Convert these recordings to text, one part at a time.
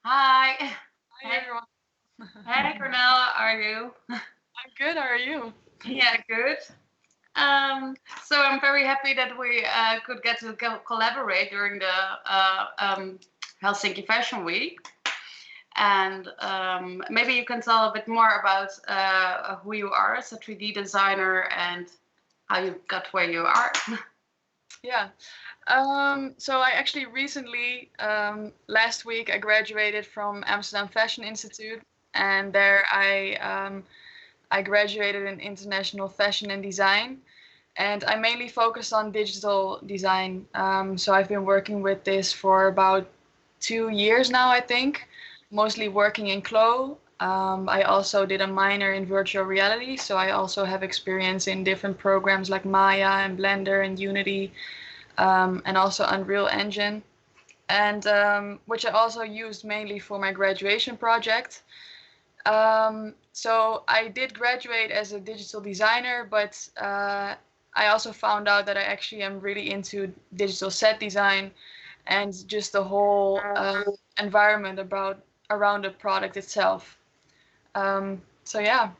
Hi. Hi Hey, everyone. hey, Cornel, how are you? I'm good. How are you? Yeah, good. So I'm very happy that we could get to collaborate during the Helsinki Fashion Week. And maybe you can tell a bit more about who you are as a 3D designer and how you got where you are. Yeah. So I actually recently, last week, I graduated from Amsterdam Fashion Institute, and there I graduated in international fashion and design, and I mainly focused on digital design. So I've been working with this for about 2 years now, I think, mostly working in Klow. I also did a minor in virtual reality, so I also have experience in different programs like Maya and Blender and Unity, and also Unreal Engine, and which I also used mainly for my graduation project. So I did graduate as a digital designer, but I also found out that I actually am really into digital set design and just the whole environment about around the product itself. So yeah.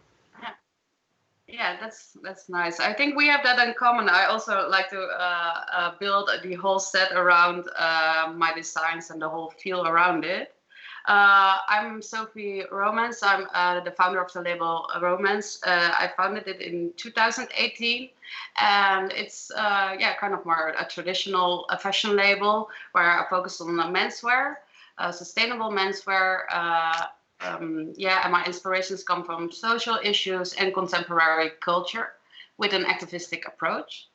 Yeah, that's nice. I think we have that in common. I also like to build the whole set around my designs and the whole feel around it. I'm Sophie Roumans. I'm the founder of the label Romance. I founded it in 2018, and it's yeah, kind of more a traditional fashion label where I focus on menswear, sustainable menswear. Yeah, and my inspirations come from social issues and contemporary culture with an activistic approach.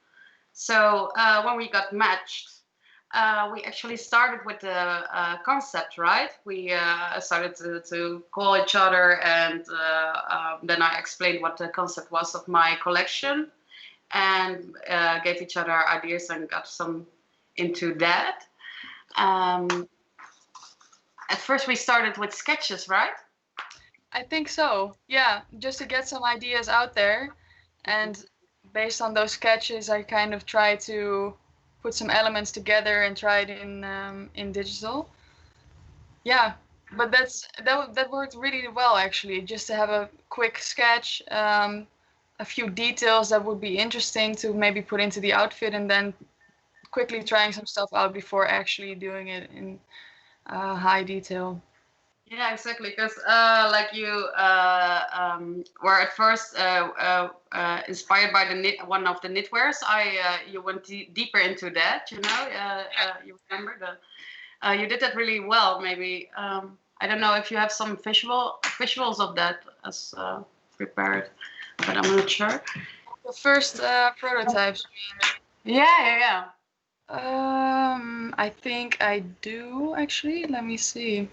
So when we got matched, we actually started with the concept, right? We started to call each other, and then I explained what the concept was of my collection, and gave each other ideas and got some into that. Um, at first, we started with sketches, right? I think so. Yeah, just to get some ideas out there, and based on those sketches, I kind of try to put some elements together and try it in digital. Yeah, but that worked really well actually. Just to have a quick sketch, a few details that would be interesting to maybe put into the outfit, and then quickly trying some stuff out before actually doing it in high detail. Yeah, exactly. Because like you were at first inspired by the one of the knitwears. You went deeper into that. You remember you did that really well. Maybe I don't know if you have some visuals of that as prepared, but I'm not sure. The first prototypes. Yeah, yeah, yeah. I think I do actually. Let me see.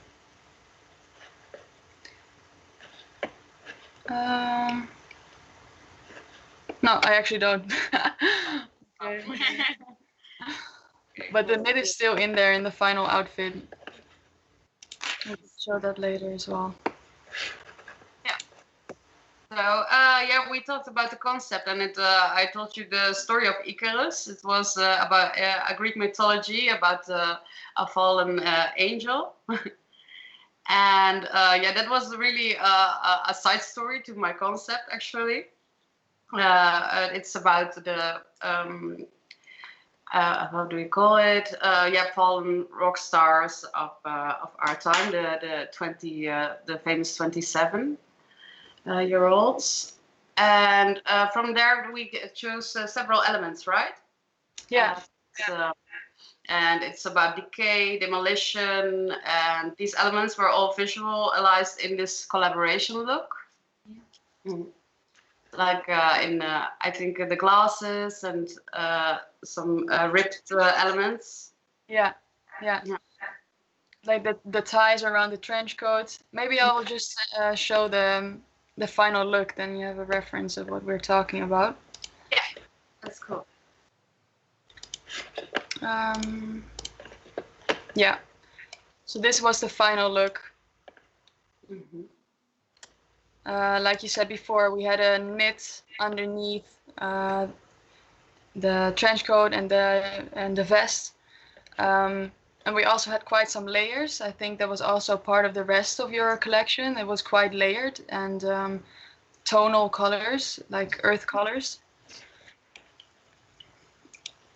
Um, no, I actually don't. Okay. Okay, But the cool. knit is still in there in the final outfit. We'll show that later as well. Yeah. So yeah, we talked about the concept, and I told you the story of Icarus. It was about a Greek mythology about a fallen angel, and yeah, that was really a side story to my concept. Actually, it's about the how do we call it? Yeah, fallen rock stars of our time, the famous 27 year olds. And from there, we chose several elements, right? Yeah. So, and it's about decay, demolition, and these elements were all visualized in this collaboration look. Mm. Like in, I think, the glasses and some ripped elements. Yeah. Yeah. Yeah. Like the ties around the trench coat. Maybe I will just show the final look. Then you have a reference of what we're talking about. Yeah, that's cool. Um, yeah. So this was the final look. Hmm. Like you said before, we had a knit underneath the trench coat and the vest. Um, And we also had quite some layers. I think that was also part of the rest of your collection. It was quite layered and tonal colors, like earth colors.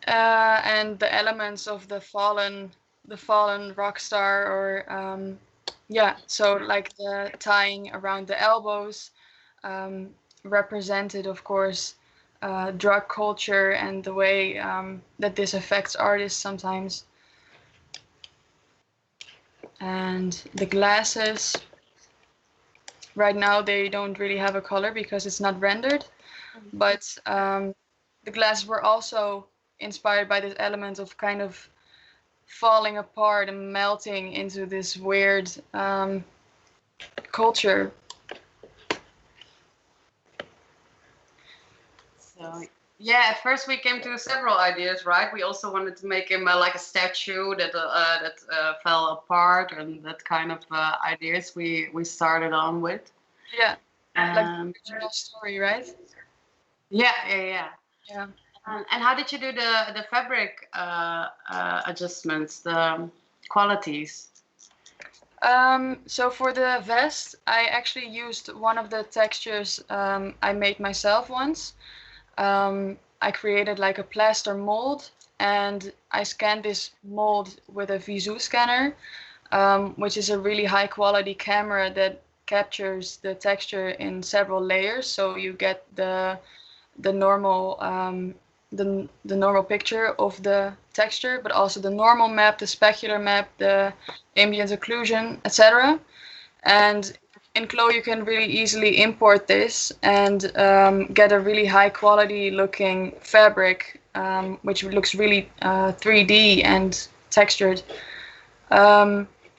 And the elements of the fallen rock star, or yeah, so like the tying around the elbows represented, of course, drug culture and the way that this affects artists sometimes. And the glasses, right now they don't really have a color because it's not rendered, but the glasses were also inspired by this element of kind of falling apart and melting into this weird culture. So yeah, at first we came to several ideas, right? We also wanted to make him like a statue that fell apart, and that kind of ideas we started on with. Yeah, like the original story, right? Yeah. Yeah. And how did you do the fabric adjustments, the qualities? So for the vest, I actually used one of the textures I made myself once. I created like a plaster mold, and I scanned this mold with a Visu scanner, which is a really high quality camera that captures the texture in several layers. So you get the normal the normal picture of the texture, but also the normal map, the specular map, the ambient occlusion, etc. And in Klow you can really easily import this and get a really high quality looking fabric, which looks really 3D and textured,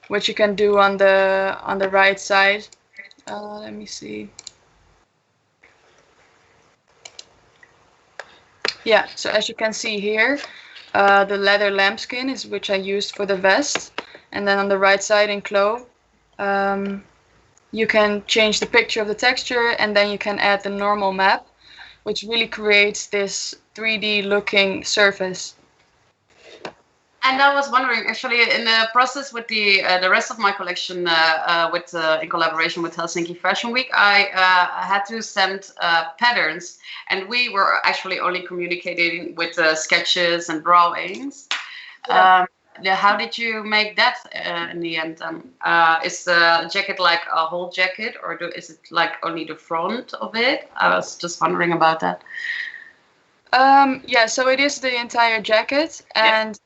which you can do on the right side. Let me see. Yeah, so as you can see here, the leather lambskin is which I used for the vest, and then on the right side in Klow, you can change the picture of the texture, and then you can add the normal map, which really creates this 3D looking surface. And I was wondering, actually, in the process with the rest of my collection, in collaboration with Helsinki Fashion Week, I had to send patterns, and we were actually only communicating with sketches and drawings. Yeah. How did you make that in the end? Is the jacket like a whole jacket, or is it like only the front of it? I was just wondering about that. Yeah, so it is the entire jacket, and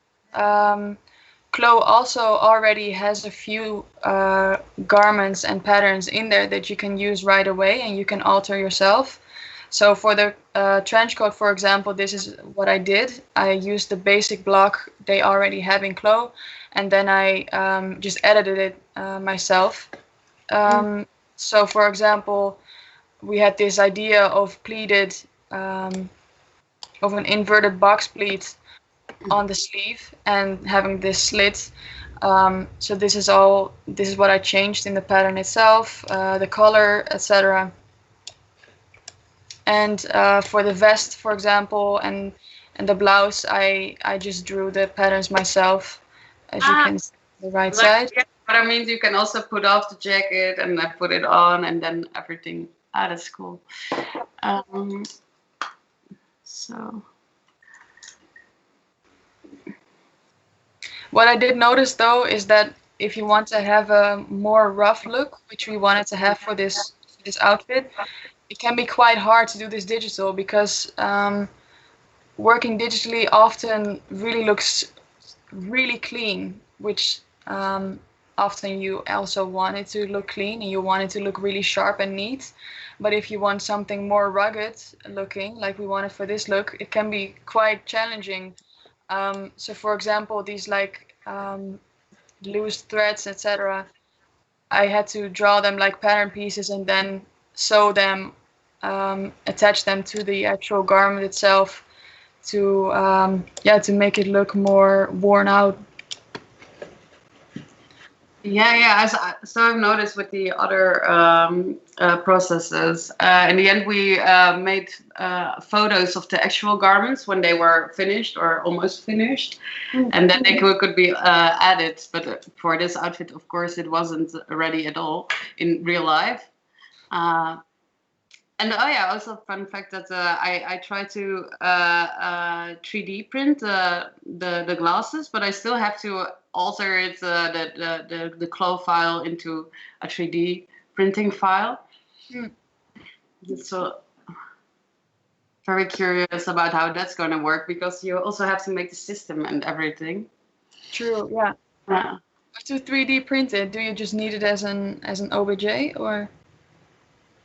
Klow also already has a few garments and patterns in there that you can use right away and you can alter yourself. So for the trench coat, for example, this is what I did. I used the basic block they already have in Klow, and then I just edited it myself. So for example, we had this idea of pleated, of an inverted box pleat on the sleeve and having this slit. So this is what I changed in the pattern itself, the color, etc. And for the vest, for example, and the blouse, I just drew the patterns myself, as you can see on the right side. Yeah, but I mean, you can also put off the jacket and then put it on, and then everything. That's cool. So. What I did notice though is that if you want to have a more rough look, which we wanted to have for this outfit, it can be quite hard to do this digital because working digitally often really looks really clean, which often you also want it to look clean and you want it to look really sharp and neat. But if you want something more rugged looking, like we wanted for this look, it can be quite challenging. So for example, these like loose threads, etc. I had to draw them like pattern pieces and then sew them, attach them to the actual garment itself to make it look more worn out. Yeah. So I've noticed with the other processes. In the end, we made photos of the actual garments when they were finished or almost finished, and then they could be added. But for this outfit, of course, it wasn't ready at all in real life. Uh, And oh yeah, also fun fact that I try to 3D print the glasses, but I still have to alter it the Klow file into a 3D printing file. Mm. So very curious about how that's going to work, because you also have to make the system and everything. True. Yeah. Yeah. To 3D print it, do you just need it as an OBJ or?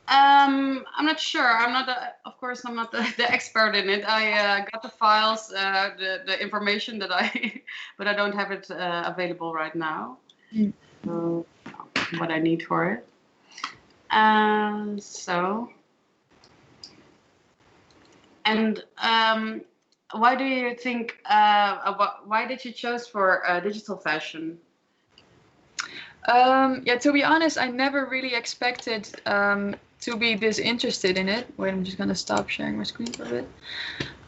I'm not sure. Of course, I'm not the expert in it. I got the files, the information that but I don't have it available right now. Mm. So, what I need for it. So, and why do you think? Why did you choose for digital fashion? Yeah, to be honest, I never really expected to be this interested in it. Wait, I'm just gonna stop sharing my screen for a bit.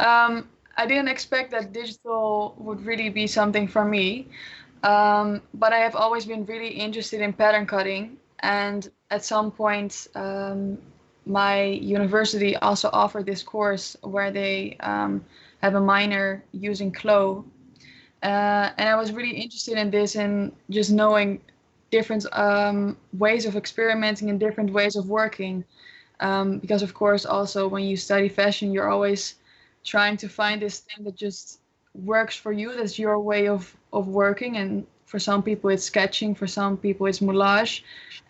I didn't expect that digital would really be something for me, but I have always been really interested in pattern cutting, and at some point, my university also offered this course where they have a minor using Klow, and I was really interested in this and just knowing different ways of experimenting and different ways of working. Because of course, also when you study fashion, you're always trying to find this thing that just works for you. That's your way of working. And for some people, it's sketching. For some people, it's moulage.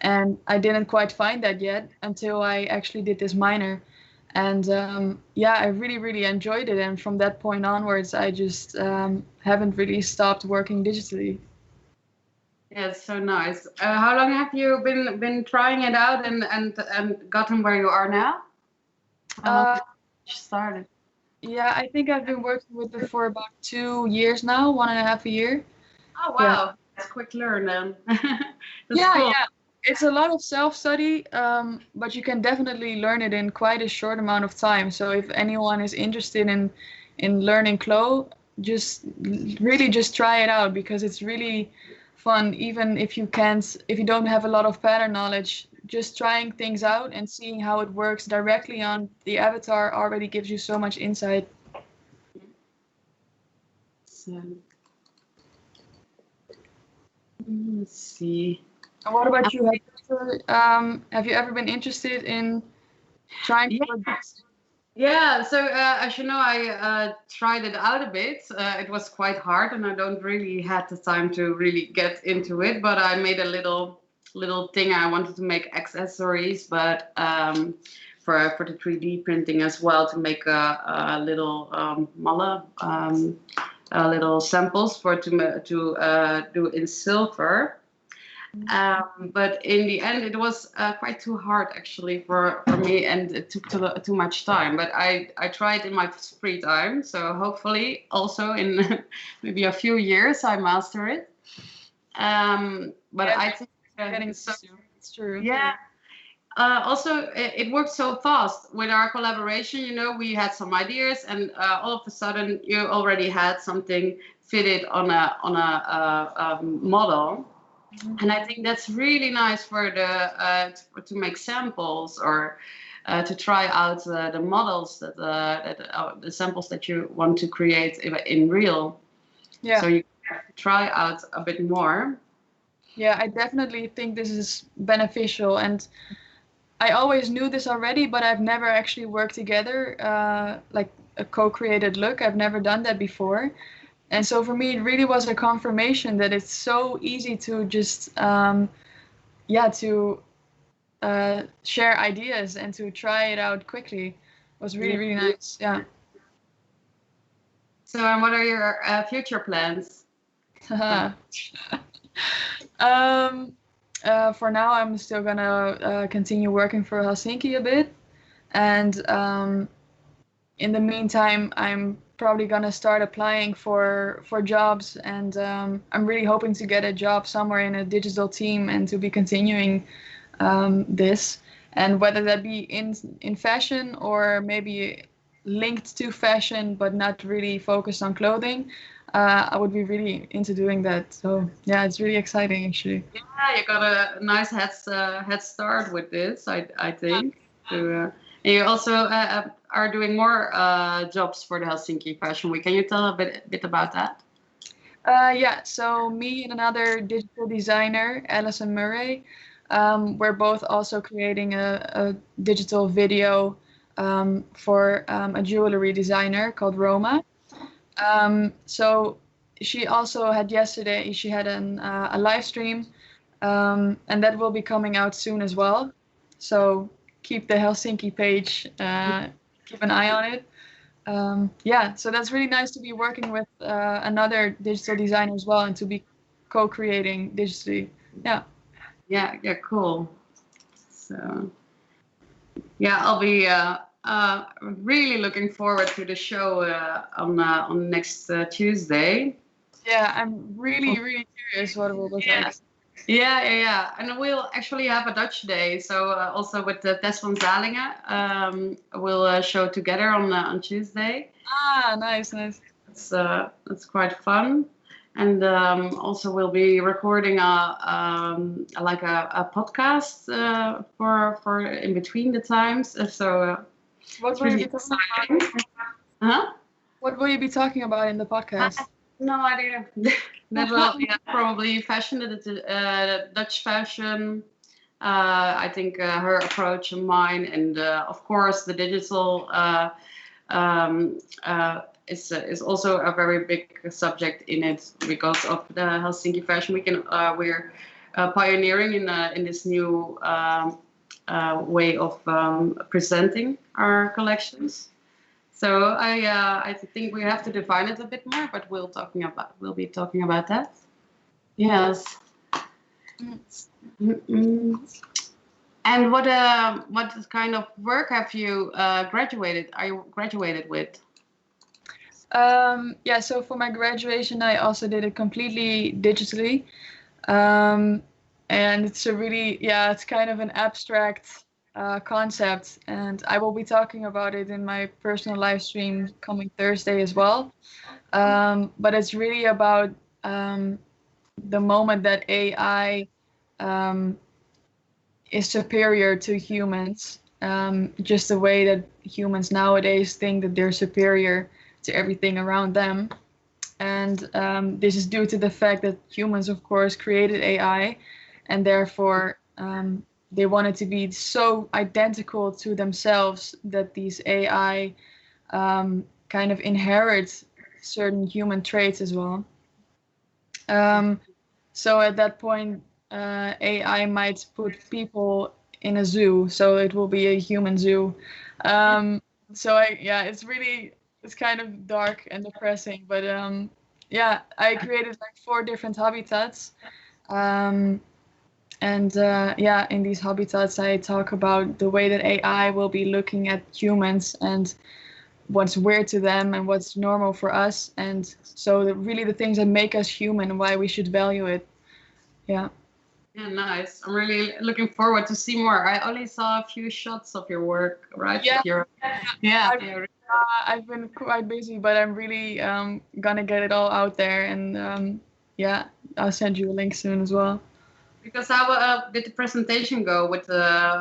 And I didn't quite find that yet until I actually did this minor. And yeah, I really, really enjoyed it. And from that point onwards, I just haven't really stopped working digitally. Yeah, it's so nice. How long have you been trying it out and gotten where you are now? How long Uh, have you started? yeah, I think I've been working with it for about 2 years now, 1.5 year. Oh Yeah. wow, that's quick learn then. That's Yeah, cool. yeah. It's a lot of self-study, but you can definitely learn it in quite a short amount of time. So if anyone is interested in learning Klow, just really just try it out because it's really fun. Even if you don't have a lot of pattern knowledge, just trying things out and seeing how it works directly on the avatar already gives you so much insight. So, let's see. And what about you? Have you ever been interested in trying to Yeah, work this? yeah. So as you know, I tried it out a bit. It was quite hard, and I don't really had the time to really get into it. But I made a little thing. I wanted to make accessories, but for the 3D printing as well, to make a little mala, little samples to do in silver. But in the end, it was quite too hard actually for me, and it took too much time. But I tried in my free time, so hopefully also in maybe a few years I master it. But Yeah, I think getting so. used to. It's true. Yeah. Also, it worked so fast with our collaboration. You know, we had some ideas, and all of a sudden, you already had something fitted on a model. And I think that's really nice for to make samples or to try out the models the samples that you want to create in real. Yeah. So you can try out a bit more. Yeah, I definitely think this is beneficial. And I always knew this already, but I've never actually worked together, like a co-created look. I've never done that before. And so for me, it really was a confirmation that it's so easy to just, yeah, to share ideas and to try it out quickly. It was really, Yeah. really nice. Yeah. So, and what are your future plans? um, for now, I'm still gonna continue working for Helsinki a bit, and in the meantime, I'm probably gonna start applying for jobs, and I'm really hoping to get a job somewhere in a digital team and to be continuing this. And whether that be in fashion or maybe linked to fashion but not really focused on clothing, I would be really into doing that. So yeah, it's really exciting actually. Yeah, you got a nice head start with this, I think. And you also are doing more jobs for the Helsinki Fashion Week. Can you tell a bit about that? Yeah, so me and another digital designer, Alison Murray, we're both also creating a digital video for a jewelry designer called Roma. So she also had yesterday, she had a live stream, and that will be coming out soon as well. So keep the Helsinki page, keep an eye on it. Yeah, so that's really nice to be working with another digital designer as well and to be co-creating digitally. Yeah. Yeah, cool. So yeah, I'll be really looking forward to the show on next Tuesday. Yeah, I'm really curious what it will look like. Yeah. And we'll actually have a Dutch day. So also with Tess van Zalingen, we'll show together on Tuesday. Ah, nice. It's quite fun. And also we'll be recording like a podcast for in between the times. What will you be talking about? Huh? What will you be talking about in the podcast? No idea. That will probably fashion, Dutch fashion. I think her approach and mine, and of course the digital um, is also a very big subject in it because of the Helsinki Fashion Week, and we're pioneering in this new way of presenting our collections. So I think we have to define it a bit more, but we'll be talking about that. Yes. Mm-mm. And what kind of work have you graduated? Are you graduated with? Yeah, so for my graduation, I also did it completely digitally. And it's it's kind of an abstract concept, and I will be talking about it in my personal live stream coming Thursday as well. But it's really about the moment that AI is superior to humans, just the way that humans nowadays think that they're superior to everything around them. And this is due to the fact that humans, of course, created AI, and therefore they wanted to be so identical to themselves that these AI kind of inherit certain human traits as well. So at that point, AI might put people in a zoo, so it will be a human zoo. It's kind of dark and depressing, but yeah, I created like 4 different habitats. In these habitats, I talk about the way that AI will be looking at humans and what's weird to them and what's normal for us. And so really the things that make us human and why we should value it. Yeah. Yeah, nice. I'm really looking forward to see more. I only saw a few shots of your work, right? Yeah. I've been quite busy, but I'm really gonna get it all out there, and I'll send you a link soon as well. Because how did the presentation go with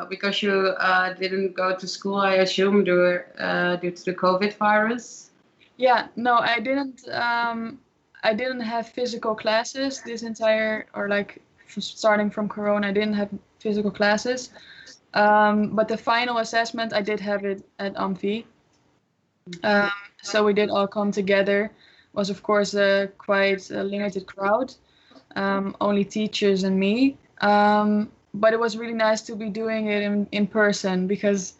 because you didn't go to school, I assume, due to the COVID virus? Yeah, no, I didn't. I didn't have physical classes this entire, or like starting from Corona, I didn't have physical classes. But the final assessment, I did have it at Amphi. So we did all come together. It was of course a quite a limited crowd, only teachers and me. But it was really nice to be doing it in person because,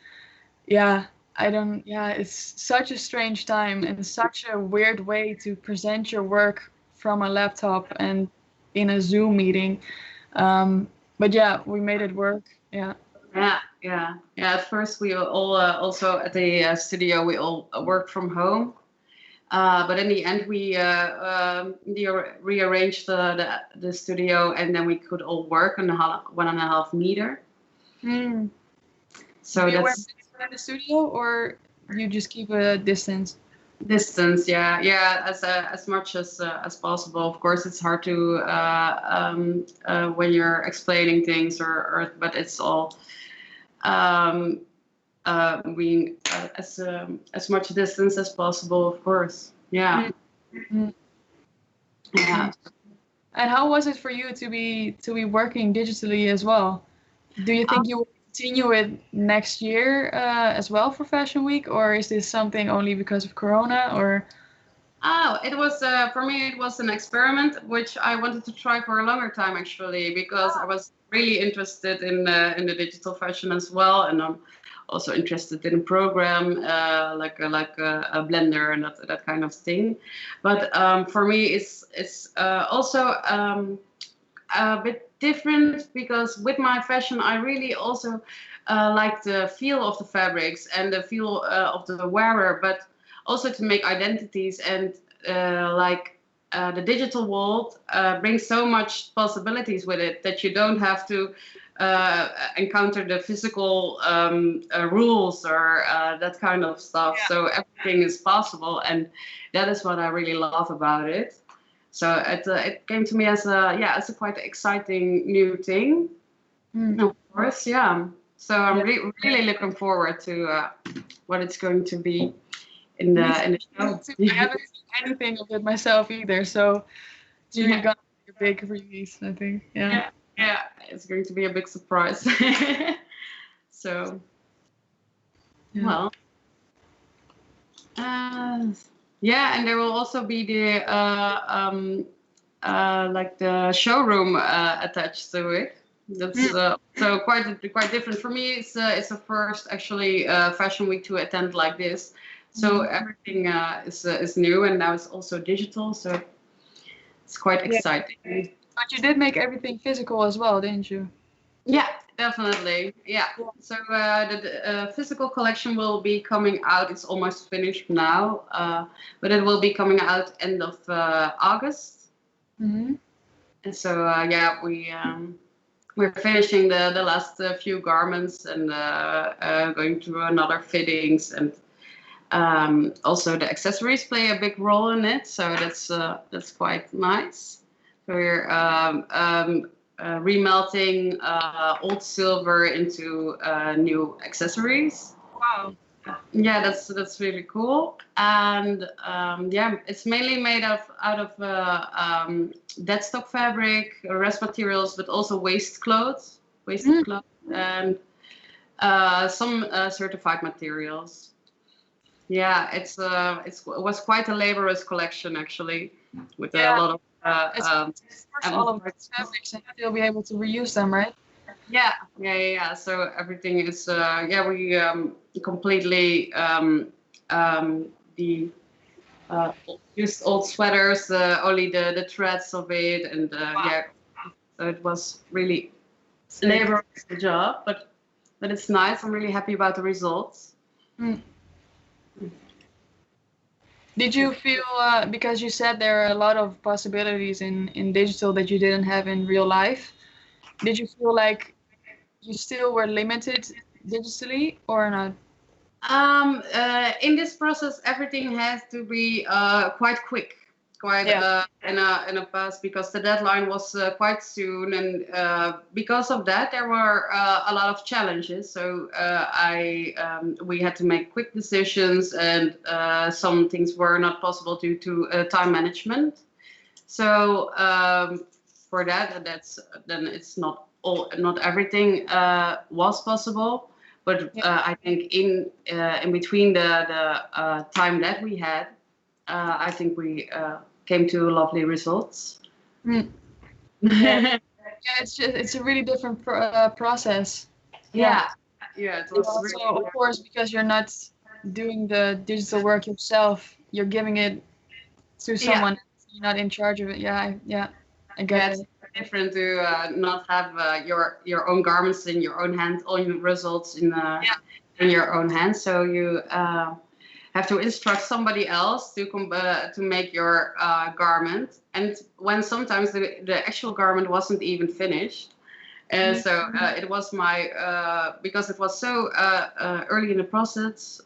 it's such a strange time and such a weird way to present your work from a laptop and in a Zoom meeting. But yeah, we made it work. Yeah. Yeah. At first, we all also at the studio we all worked from home. But in the end, we rearranged the studio, and then we could all work on 1.5 meter. Mm. So Do you wear that's masks in the studio, or you just keep a distance? distance. Yeah, as much as possible. Of course, it's hard to when you're explaining things, but it's all um, being as much distance as possible. Of course. Yeah. Mm. Yeah. And how was it for you to be working digitally as well? Do you think you will continue it next year as well for Fashion Week, or is this something only because of Corona? Or Oh, it was for me. It was an experiment which I wanted to try for a longer time actually, because I was really interested in the digital fashion as well, and I'm also interested in a program like a blender and that kind of thing. But for me, it's also a bit different because with my fashion, I really also like the feel of the fabrics and the feel of the wearer, but also to make identities and the digital world brings so much possibilities with it that you don't have to encounter the physical rules or that kind of stuff. So everything is possible, and that is what I really love about it. So it came to me as a quite exciting new thing. Of course, yeah. So I'm really looking forward to what it's going to be in the show. I haven't seen anything of it myself either, so it's really gonna be a big release, I think. Yeah, it's going to be a big surprise. So, well, and there will also be the like the showroom attached to it. That's so quite different for me. It's a first actually fashion week to attend like this. So everything is new, and now it's also digital. So it's quite exciting. But you did make everything physical as well, didn't you? Yeah, definitely. Yeah. So the physical collection will be coming out. It's almost finished now, but it will be coming out end of August. Mm-hmm. And so we're finishing the last few garments and going through another fittings, and also the accessories play a big role in it. So that's quite nice. So we're remelting old silver into new accessories. Wow. Yeah, that's really cool. And it's mainly made out of dead stock fabric, rest materials, but also wasted clothes, and some certified materials. Yeah, it was quite a laborious collection actually, with a lot of all of these fabrics, and you'll be able to reuse them, right? Yeah. So everything is we completely the used old sweaters, only the threads of it, and so it was really laborious job, but it's nice. I'm really happy about the results. Did you feel, because you said there are a lot of possibilities in digital that you didn't have in real life, did you feel like you still were limited digitally or not? In this process, everything has to be quite quick, in a pass, because the deadline was quite soon, and because of that, there were a lot of challenges. So we had to make quick decisions, and some things were not possible due to time management. So for then it's not everything was possible. But I think in between the time that we had, I think we came to lovely results. Yeah, it's a really different process. Yeah, it was Also, really, of course, because you're not doing the digital work yourself, you're giving it to someone. You're not in charge of it. I get it. different to not have your own garments in your own hands, all your results in your own hands. So you have to instruct somebody else to make your garment, and when sometimes the actual garment wasn't even finished. So it was my because it was so early in the process.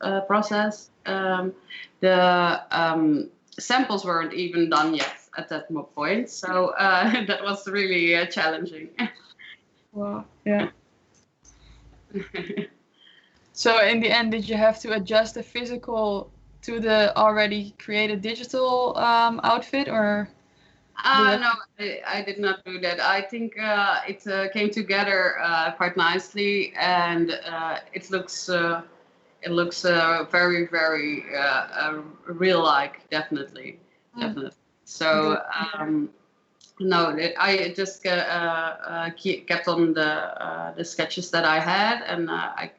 The samples weren't even done yet at that point. So that was really challenging. Wow. Yeah. So in the end, did you have to adjust the physical to the already created digital outfit, or? No, I did not do that. I think it came together quite nicely, and it looks very, very real-like, definitely. So no, I just kept on the sketches that I had, and I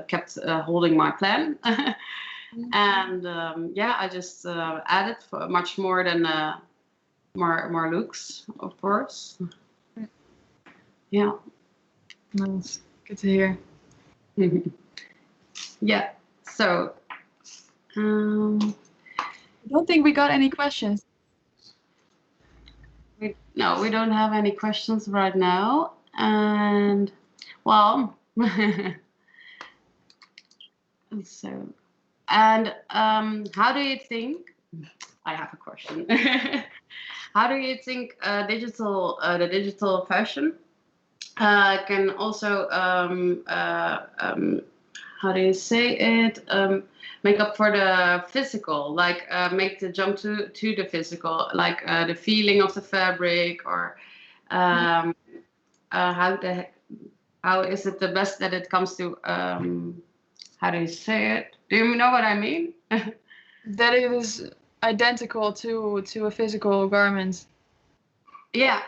kept holding my plan. And yeah, I just added much more than more looks, of course. Yeah. Nice. Good to hear. Yeah. So I don't think we got any questions. No, we don't have any questions right now. And well, so, and how do you think? I have a question. How do you think the digital fashion can also how do you say it? Make up for the physical, like make the jump to the physical, like the feeling of the fabric, or how is it the best that it comes to how do you say it? Do you know what I mean? That it is identical to a physical garment. Yeah.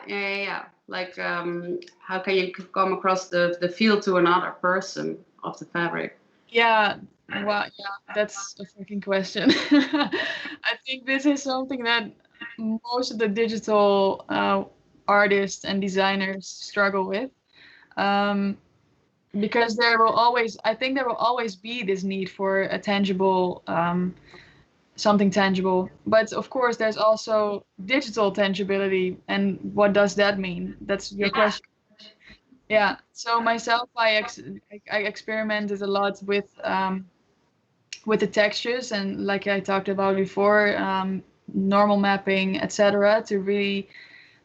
Like how can you come across the feel to another person of the fabric? Yeah, well, yeah, that's a freaking question. I think this is something that most of the digital artists and designers struggle with. Because I think there will always be this need for a tangible, something tangible. But of course, there's also digital tangibility. And what does that mean? That's your question. Yeah. So myself, I experimented a lot with the textures, and like I talked about before, normal mapping, etc., to really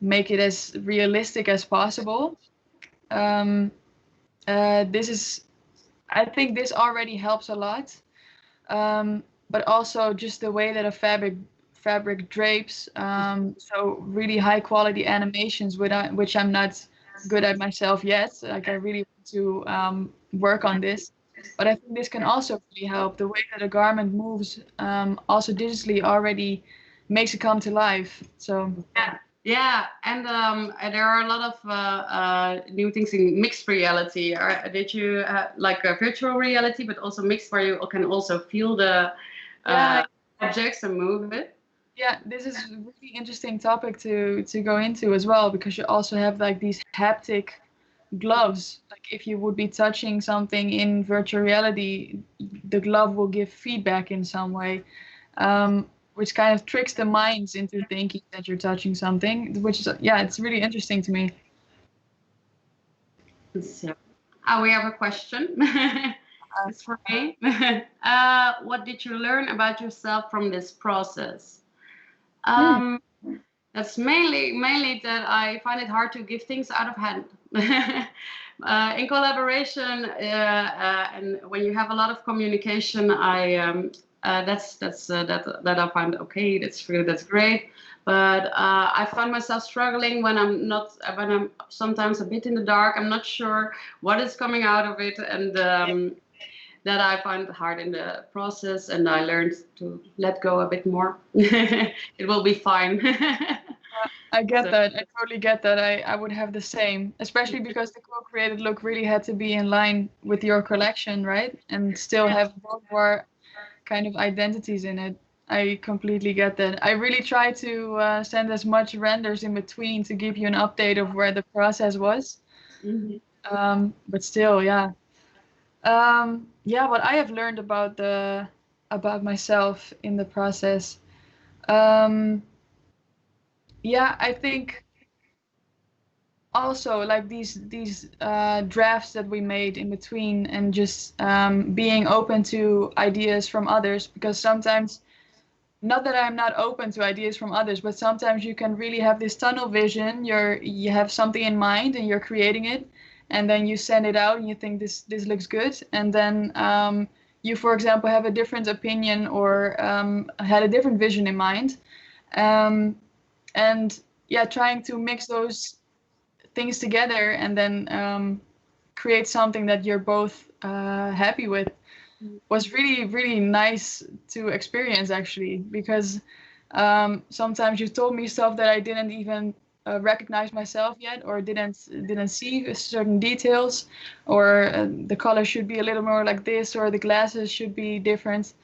make it as realistic as possible. I think this already helps a lot, but also just the way that a fabric drapes. So really high quality animations, which I'm not good at myself yet. Like I really want to work on this. But I think this can also really help. The way that a garment moves, also digitally, already makes it come to life. So yeah, and there are a lot of new things in mixed reality. Did you like virtual reality, but also mixed, where you can also feel the objects and move it? Yeah, this is a really interesting topic to go into as well, because you also have like these haptic gloves. Like if you would be touching something in virtual reality, the glove will give feedback in some way, which kind of tricks the minds into thinking that you're touching something, which is, yeah, it's really interesting to me. So, we have a question. It's for me. What did you learn about yourself from this process? That's mainly that I find it hard to give things out of hand. In collaboration, and when you have a lot of communication, that's that I find okay. That's great. But I find myself struggling when I'm sometimes a bit in the dark. I'm not sure what is coming out of it, and that I find hard in the process. And I learned to let go a bit more. It will be fine. I get that. I totally get that. I would have the same, especially because the co-created look really had to be in line with your collection, right? And still have both our kind of identities in it. I completely get that. I really try to send as much renders in between to give you an update of where the process was. But still, yeah. Yeah, what I have learned about myself in the process. Yeah, I think also like these drafts that we made in between, and just being open to ideas from others, because sometimes, not that I'm not open to ideas from others, but sometimes you can really have this tunnel vision. You have something in mind and you're creating it, and then you send it out and you think this looks good, and then you, for example, have a different opinion, or had a different vision in mind, um, and yeah, trying to mix those things together and then create something that you're both happy with was really, really nice to experience, actually, because sometimes you told me stuff that I didn't even recognize myself yet, or didn't see certain details, or the color should be a little more like this, or the glasses should be different,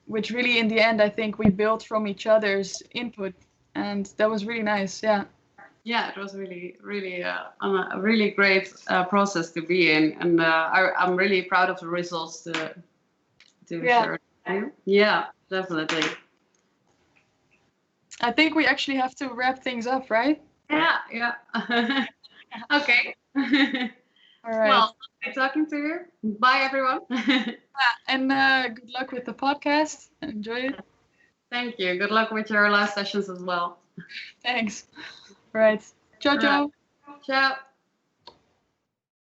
which really, in the end, I think we built from each other's input, and that was really nice. Yeah. Yeah, it was really, really a really great process to be in, and I'm really proud of the results to share. Yeah, definitely. I think we actually have to wrap things up, right? Yeah, yeah. Okay. All right. Well, nice talking to you. Bye, everyone. And good luck with the podcast. Enjoy it. Thank you. Good luck with your last sessions as well. Thanks. All right. Ciao, ciao. Ciao.